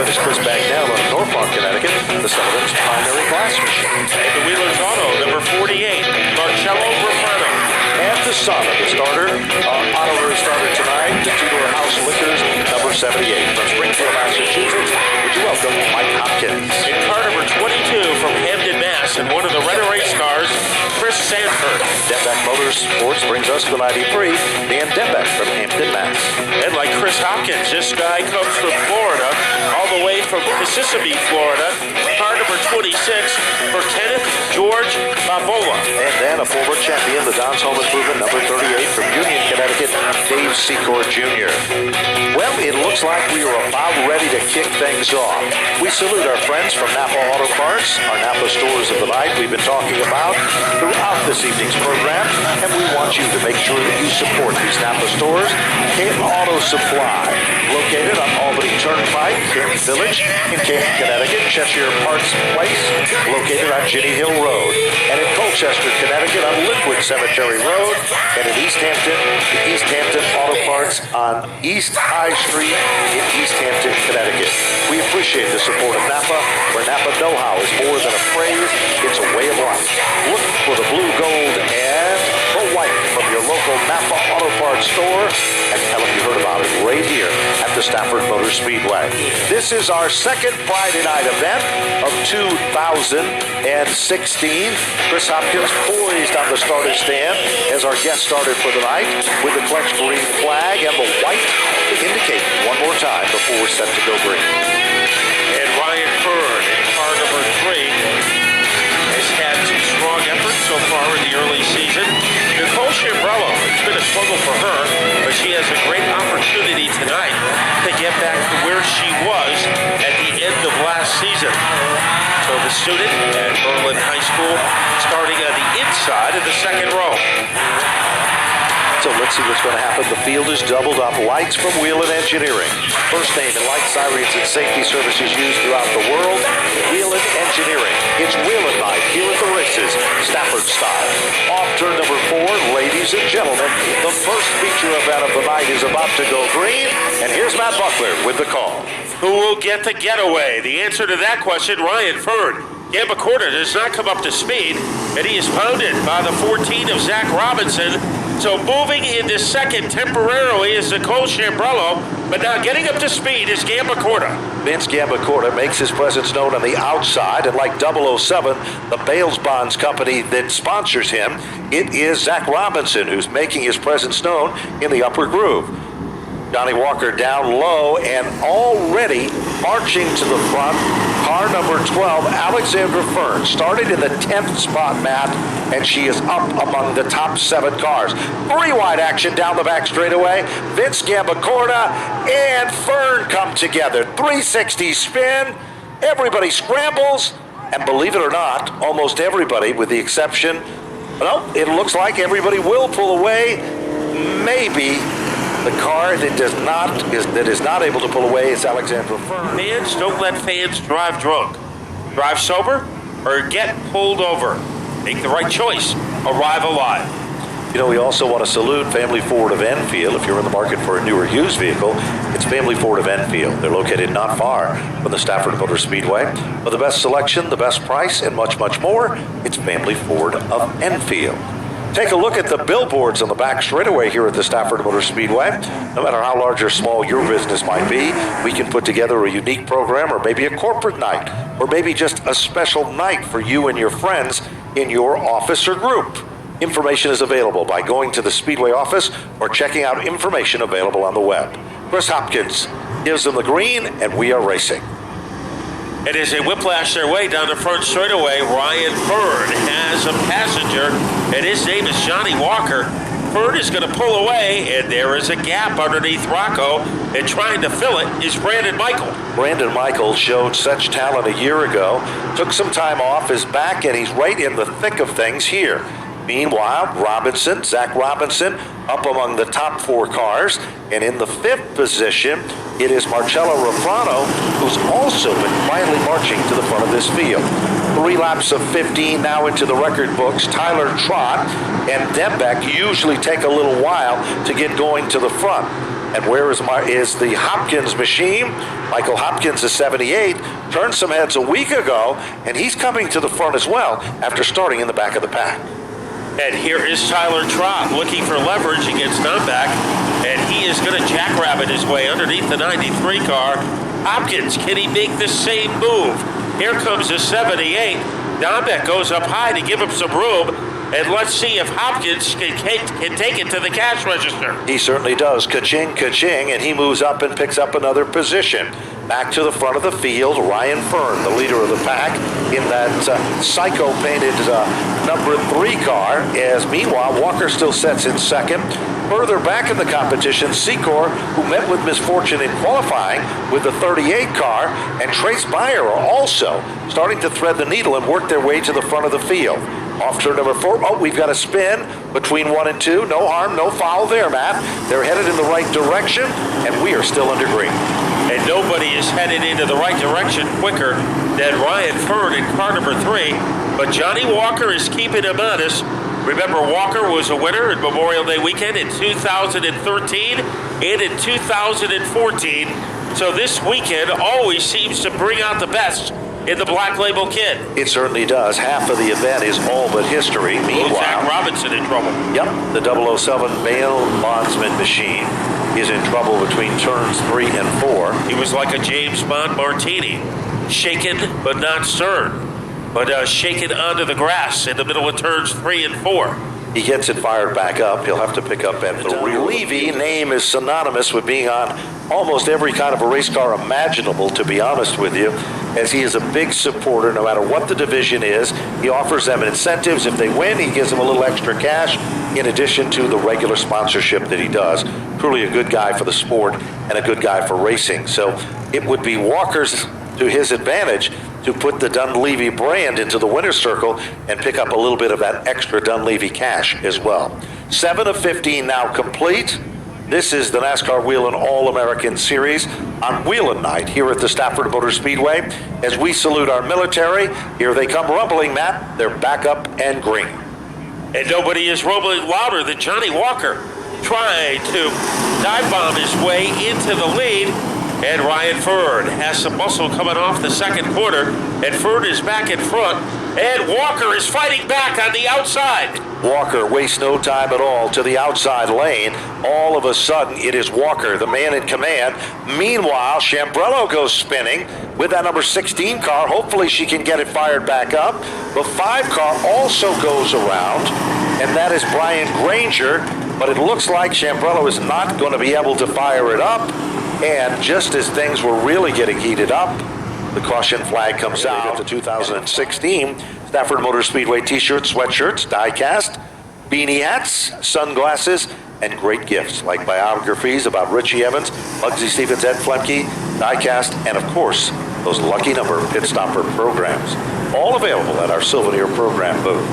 is Chris Bagnell of Norfolk, Connecticut, the Sullivan's primary class machine. And the Wheeler's Auto, number 48, Marcello Romano. And the son of the starter, honorary starter tonight, the Tudor House Liquors, number 78. From Springfield, Massachusetts, would you welcome Mike Hopkins. In car number 22 from Hampton, Mass, and one of the Red Race cars, Chris Sanford. Dembeck Motorsports brings us the 93, Dan Dembeck from Hampton, Mass. And like Chris Hopkins, this guy comes from Florida, all the way from Mississippi, Florida. Car number 26 for Kenneth George Bavola. And then a former champion, the Don's Home Improvement, number 38 from Union, Connecticut, Dave Secor Jr. Well, it looks like we are about ready to kick things off. We salute our friends from Napa Auto Parts, our Napa stores of the night we've been talking about throughout this evening's program, and we want you to make sure that you support these Napa stores. Canton Auto Supply, located on Albany Turnpike, Canton Village, in Canton, Connecticut. Cheshire Parts Place, located on Ginny Hill Road. And in Colchester, Connecticut, on Linwood Cemetery Road. And in East Hampton, the East Hampton Auto Parts on East High Street in East Hampton, Connecticut. We appreciate the support of Napa, where Napa know-how is more than a phrase, it's a way of life. Look for the blue, gold, and the white from your local Napa Auto Parts store, and tell them you heard about it right here at the Stafford Motor Speedway. This is our second Friday night event of 2016. Chris Hopkins poised on the starter stand as our guest started for the night with the clutch green flag and the white to indicate one more time before we're set to go green. And Ryan Ferd in car number 3 has had some strong efforts so far in the early season. Nicole Chambrello, it's been a struggle for her, but she has a great opportunity tonight to get back to where she was at the end of last season. So the student at Berlin High School starting on the inside of the second row. So let's see what's going to happen. The field is doubled up. Lights from Wheelan Engineering. First name in light sirens and safety services used throughout the world. Wheelan Engineering. It's Wheelan night here at the races, Stafford style. Off turn number 4, ladies and gentlemen. The first feature event of the night is about to go green. And here's Matt Buckler with the call. Who will get the getaway? The answer to that question, Ryan Ferd. Gambacorta does not come up to speed, and he is pounded by the 14 of Zach Robinson. So moving into second temporarily is Nicole Chambrello, but now getting up to speed is Gambacorta. Vince Gambacorta makes his presence known on the outside, and like 007, the Bales Bonds company that sponsors him, it is Zach Robinson who's making his presence known in the upper groove. Johnny Walker down low and already marching to the front. Car number 12, Alexandra Fern, started in the 10th spot, Matt, and she is up among the top 7 cars. 3-wide action down the back straightaway. Vince Gambacorta and Fern come together. 360 spin. Everybody scrambles. And believe it or not, almost everybody, with the exception, well, it looks like everybody will pull away. Maybe the car that is not able to pull away is Alexandra Fern. Fans, don't let fans drive drunk. Drive sober or get pulled over. Make the right choice. Arrive alive. You know, we also want to salute Family Ford of Enfield. If you're in the market for a newer used vehicle, it's Family Ford of Enfield. They're located not far from the Stafford Motor Speedway. For the best selection, the best price, and much, much more, it's Family Ford of Enfield. Take a look at the billboards on the back straightaway here at the Stafford Motor Speedway. No matter how large or small your business might be, we can put together a unique program or maybe a corporate night or maybe just a special night for you and your friends in your office or group. Information is available by going to the Speedway office or checking out information available on the web. Chris Hopkins gives them the green, and we are racing. And as they whiplash their way down the front straightaway, Ryan Ferd has a passenger, and his name is Johnny Walker. Ferd is going to pull away, and there is a gap underneath Rocco, and trying to fill it is Brandon Michael. Brandon Michael showed such talent a year ago, took some time off, is back, and he's right in the thick of things here. Meanwhile, Zach Robinson, up among the top 4 cars. And in the 5th position, it is Marcello Romano, who's also been quietly marching to the front of this field. 3 laps of 15 now into the record books. Tyler Trott and Dembeck usually take a little while to get going to the front. And where is the Hopkins machine? Michael Hopkins is 78, turned some heads a week ago, and he's coming to the front as well after starting in the back of the pack. And here is Tyler Trott looking for leverage against Dombeck, and he is going to jackrabbit his way underneath the 93 car. Hopkins, can he make the same move? Here comes the 78. Dombeck goes up high to give him some room, and let's see if Hopkins can take it to the cash register. He certainly does. Ka-ching, ka-ching, and he moves up and picks up another position. Back to the front of the field, Ryan Fern, the leader of the pack, in that psycho-painted number 3 car, as meanwhile, Walker still sets in second. Further back in the competition, Secor, who met with misfortune in qualifying with the 38 car, and Trace Beyer are also starting to thread the needle and work their way to the front of the field. Off turn number 4. Oh, we've got a spin between 1 and 2. No harm, no foul there, Matt. They're headed in the right direction, and we are still under green. And nobody is headed into the right direction quicker than Ryan Fern in car number 3. But Johnny Walker is keeping him honest. Remember, Walker was a winner at Memorial Day weekend in 2013 and in 2014. So this weekend always seems to bring out the best in the Black Label Kid. It certainly does. Half of the event is all but history. Meanwhile, Zach Robinson in trouble. Yep, the 007 bail bondsman machine is in trouble between turns 3 and 4. He was like a James Bond martini, shaken but not stirred, but shaken onto the grass in the middle of turns 3 and 4. He gets it fired back up. He'll have to pick up at the rear. Levy name is synonymous with being on almost every kind of a race car imaginable, to be honest with you, as he is a big supporter no matter what the division is. He offers them incentives. If they win, he gives them a little extra cash in addition to the regular sponsorship that he does. Truly a good guy for the sport and a good guy for racing. So it would be Walker's to his advantage to put the Dunleavy brand into the winner's circle and pick up a little bit of that extra Dunleavy cash as well. 7 of 15 now complete. This is the NASCAR Whelen All-American Series on Whelen Night here at the Stafford Motor Speedway. As we salute our military, here they come rumbling, Matt. They're back up and green. And nobody is rumbling louder than Johnny Walker trying to dive bomb his way into the lead. And Ryan Fern has some muscle coming off the second quarter, and Fern is back in front, and Walker is fighting back on the outside. Walker wastes no time at all to the outside lane. All of a sudden, it is Walker, the man in command. Meanwhile, Chambrello goes spinning with that number 16 car. Hopefully she can get it fired back up. The 5 car also goes around, and that is Brian Granger, but it looks like Chambrello is not going to be able to fire it up. And just as things were really getting heated up, the caution flag comes out. The 2016 Stafford Motor Speedway t-shirts, sweatshirts, die-cast, beanie hats, sunglasses, and great gifts like biographies about Richie Evans, Bugsy Stevens, Ed Flemke, die-cast, and of course, those lucky number pit stopper programs. All available at our Souvenir program booth.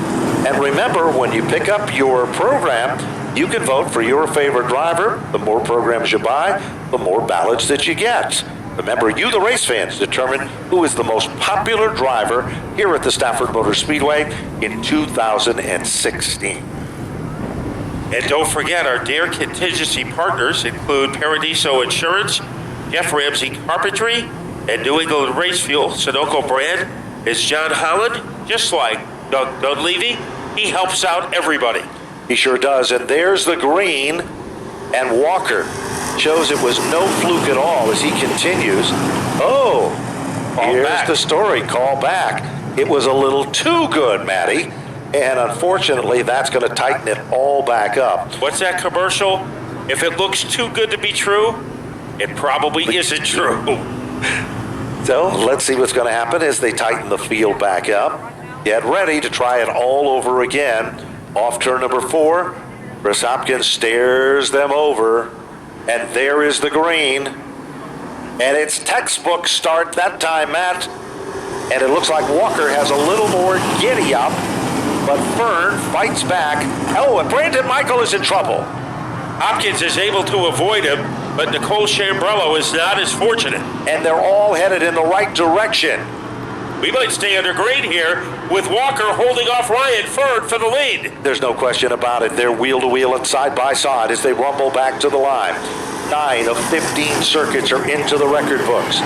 And remember, when you pick up your program, you can vote for your favorite driver. The more programs you buy, the more ballots that you get. Remember, you, the race fans, determine who is the most popular driver here at the Stafford Motor Speedway in 2016. And don't forget, our Dare contingency partners include Paradiso Insurance, Jeff Ramsey Carpentry, and New England Race Fuel. Sunoco brand is John Holland, just like Doug Dunleavy. He helps out everybody. He sure does. And there's the green, and Walker shows it was no fluke at all as he continues. Oh, here's the story. Call back. It was a little too good, Matty. And unfortunately, that's going to tighten it all back up. What's that commercial? If it looks too good to be true, it probably isn't true. So let's see what's going to happen as they tighten the field back up. Get ready to try it all over again. Off turn number 4, Chris Hopkins stares them over, and there is the green. And it's textbook start that time, Matt. And it looks like Walker has a little more giddy up, but Fern fights back. Oh, and Brandon Michael is in trouble. Hopkins is able to avoid him, but Nicole Chambrello is not as fortunate. And they're all headed in the right direction. We might stay under green here with Walker holding off Ryan Fern for the lead. There's no question about it. They're wheel to wheel and side by side as they rumble back to the line. 9 of 15 circuits are into the record books.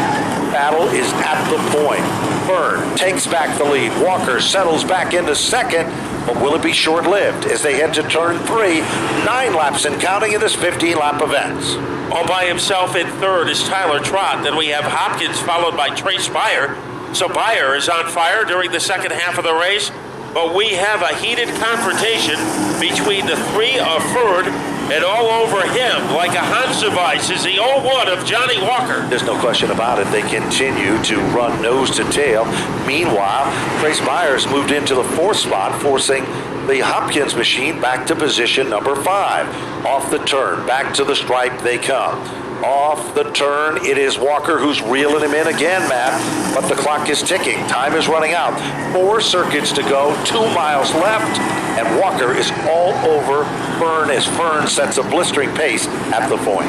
Battle is at the point. Byrne takes back the lead. Walker settles back into second, but will it be short-lived as they head to turn 3, 9 laps and counting in this 15-lap event? All by himself in third is Tyler Trott. Then we have Hopkins followed by Trace Beyer. So Beyer is on fire during the second half of the race. But we have a heated confrontation between the 3 of Ferd, and all over him, like a Hansa vice, is the 0-1 of Johnny Walker. There's no question about it. They continue to run nose to tail. Meanwhile, Trace Byers moved into the 4th spot, forcing the Hopkins machine back to position number 5. Off the turn, back to the stripe they come. Off the turn, it is Walker who's reeling him in again, Matt. But the clock is ticking. Time is running out. 4 circuits to go, 2 miles left, and Walker is all over Fern as Fern sets a blistering pace at the point.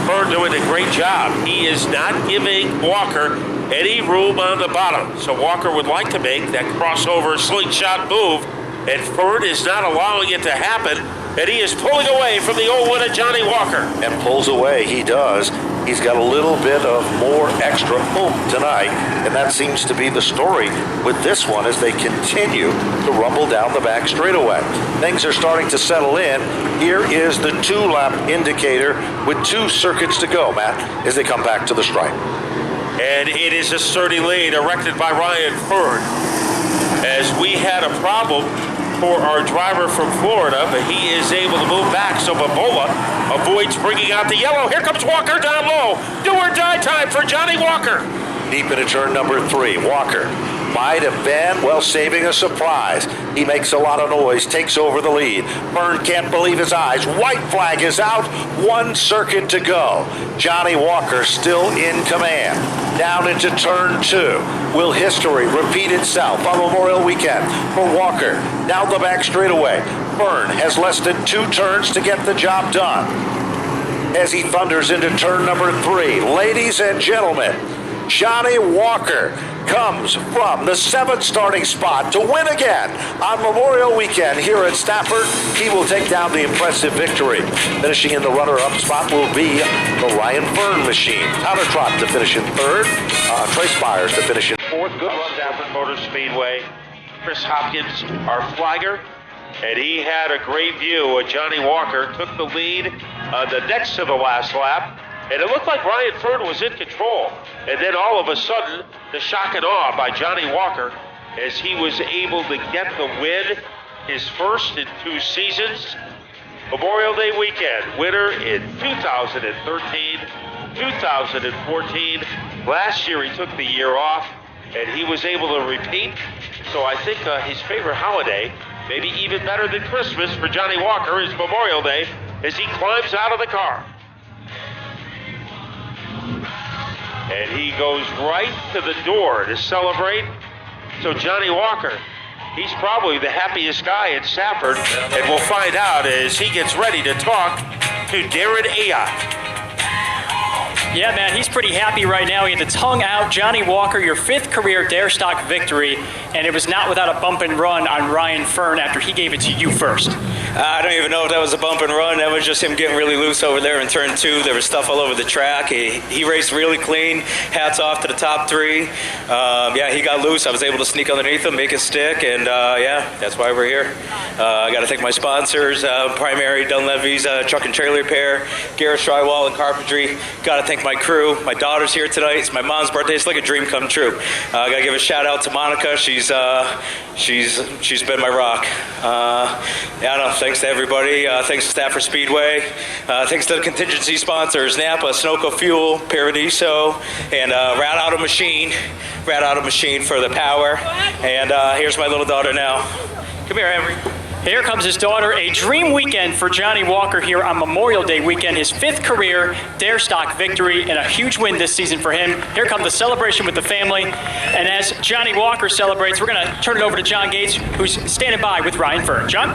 Fern doing a great job. He is not giving Walker any room on the bottom. So Walker would like to make that crossover slingshot move, and Fern is not allowing it to happen. And he is pulling away from the 0-1 of Johnny Walker. And pulls away, he does. He's got a little bit of more extra oomph tonight, and that seems to be the story with this one as they continue to rumble down the back straightaway. Things are starting to settle in. Here is the 2-lap indicator with 2 circuits to go, Matt, as they come back to the stripe. And it is a sturdy lead erected by Ryan Ferd. As we had a problem for our driver from Florida, but he is able to move back, so Babola avoids bringing out the yellow. Here comes Walker down low. Do or die time for Johnny Walker. Deep into turn number 3, Walker might have been, well, saving a surprise. He makes a lot of noise, takes over the lead. Byrne can't believe his eyes. White flag is out, 1 circuit to go. Johnny Walker still in command. Down into turn 2. Will history repeat itself on Memorial Weekend for Walker? Down the back straightaway. Byrne has less than 2 turns to get the job done. As he thunders into turn number 3, ladies and gentlemen, Johnny Walker comes from the 7th starting spot to win again on Memorial Weekend here at Stafford. He will take down the impressive victory. Finishing in the runner-up spot will be the Ryan Fern machine. Tyler Trott to finish in 3rd. Trace Byers to finish in 4th. Good run down. Stafford Motor Speedway. Chris Hopkins, our flagger, and he had a great view. Johnny Walker took the lead the next to the last lap. And it looked like Ryan Fern was in control. And then all of a sudden, the shock and awe by Johnny Walker as he was able to get the win, his first in 2 seasons. Memorial Day weekend, winner in 2013, 2014. Last year he took the year off, and he was able to repeat. So I think his favorite holiday, maybe even better than Christmas for Johnny Walker, is Memorial Day as he climbs out of the car. And he goes right to the door to celebrate. So Johnny Walker, he's probably the happiest guy in Stafford. And we'll find out as he gets ready to talk to Darren Ayotte. Yeah, man, he's pretty happy right now. He had the tongue out. Johnny Walker, your 5th career dare stock victory, and it was not without a bump and run on Ryan Fern after he gave it to you first. I don't even know if that was a bump and run. That was just him getting really loose over there in turn 2. There was stuff all over the track. He raced really clean. Hats off to the top 3. Yeah, he got loose. I was able to sneak underneath him, make it stick, and yeah, that's why we're here. I got to thank my sponsors, Primary, Dunleavy's Truck and Trailer Repair, Garrett Drywall and Carpentry. Got to thank my crew. My daughter's here tonight. It's my mom's birthday. It's like a dream come true. I got to give a shout out to Monica. She's been my rock. Yeah, no, thanks to everybody. Thanks to Stafford Speedway. Thanks to the contingency sponsors, Napa, Sunoco Fuel, Paradiso, and Rat Auto Machine for the power. And here's my little daughter now. Come here, Emery. Here comes his daughter. A dream weekend for Johnny Walker here on Memorial Day weekend. His 5th career dare stock victory and a huge win this season for him. Here comes the celebration with the family. And as Johnny Walker celebrates, we're going to turn it over to John Gates, who's standing by with Ryan Fern. John?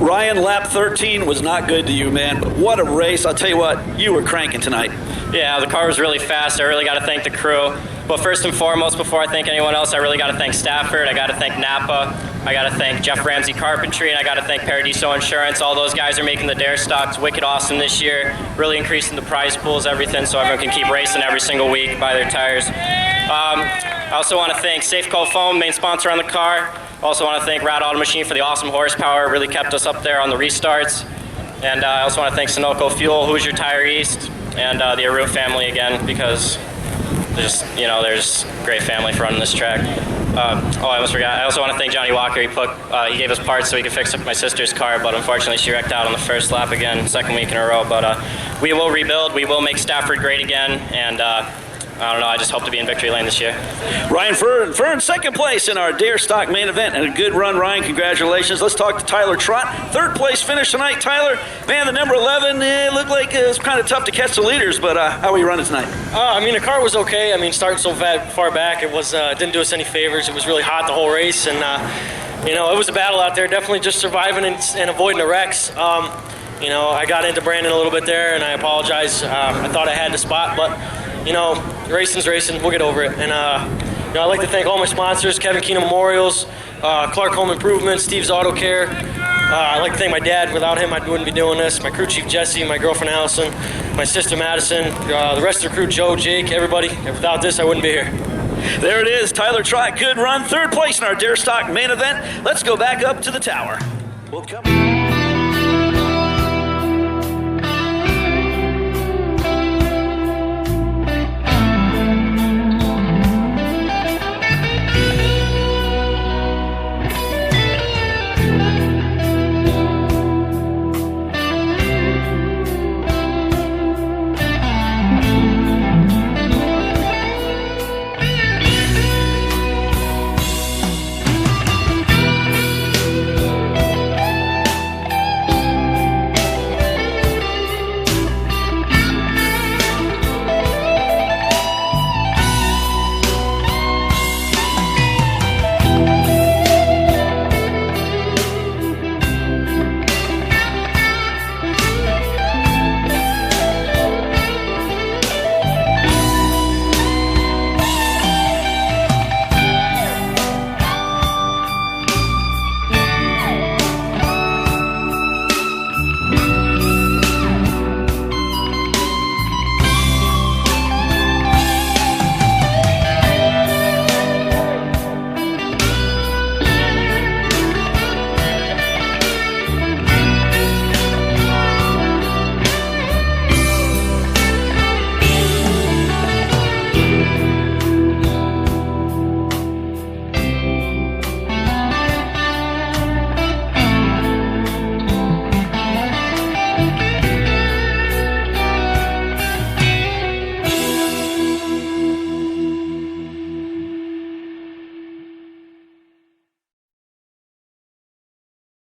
Ryan, lap 13 was not good to you, man, but what a race. I'll tell you what, you were cranking tonight. Yeah, the car was really fast. I really got to thank the crew. But first and foremost, before I thank anyone else, I really got to thank Stafford. I got to thank Napa. I got to thank Jeff Ramsey Carpentry, and I got to thank Paradiso Insurance. All those guys are making the dare stocks wicked awesome this year, really increasing the prize pools, everything, so everyone can keep racing every single week, buy their tires. I also want to thank Safeco Foam, main sponsor on the car. Also want to thank Rad Auto Machine for the awesome horsepower, really kept us up there on the restarts. And I also want to thank Sunoco Fuel, Hoosier Tire East, and the Aru family again, because there's great family for running this track. I almost forgot. I also want to thank Johnny Walker. He gave us parts so we could fix up my sister's car, but unfortunately she wrecked out on the first lap again, second week in a row. But we will rebuild. We will make Stafford great again, and I don't know. I just hope to be in victory lane this year. Ryan Fern, second place in our dare stock main event, and a good run, Ryan. Congratulations. Let's talk to Tyler Trott. Third place finish tonight, Tyler. Man, the number 11, it looked like it was kind of tough to catch the leaders, but how were you running tonight? The car was okay. Starting so far back, it didn't do us any favors. It was really hot the whole race, and it was a battle out there. Definitely just surviving and avoiding the wrecks. I got into Brandon a little bit there, and I apologize. I thought I had the spot, but racing's racing. We'll get over it. And I'd like to thank all my sponsors: Kevin Keenan Memorials, Clark Home Improvement, Steve's Auto Care. I'd like to thank my dad. Without him, I wouldn't be doing this. My crew chief Jesse, my girlfriend Allison, my sister Madison, the rest of the crew, Joe, Jake, everybody. And without this, I wouldn't be here. There it is, Tyler Trott. Good run. Third place in our dare stock main event. Let's go back up to the tower. We'll come.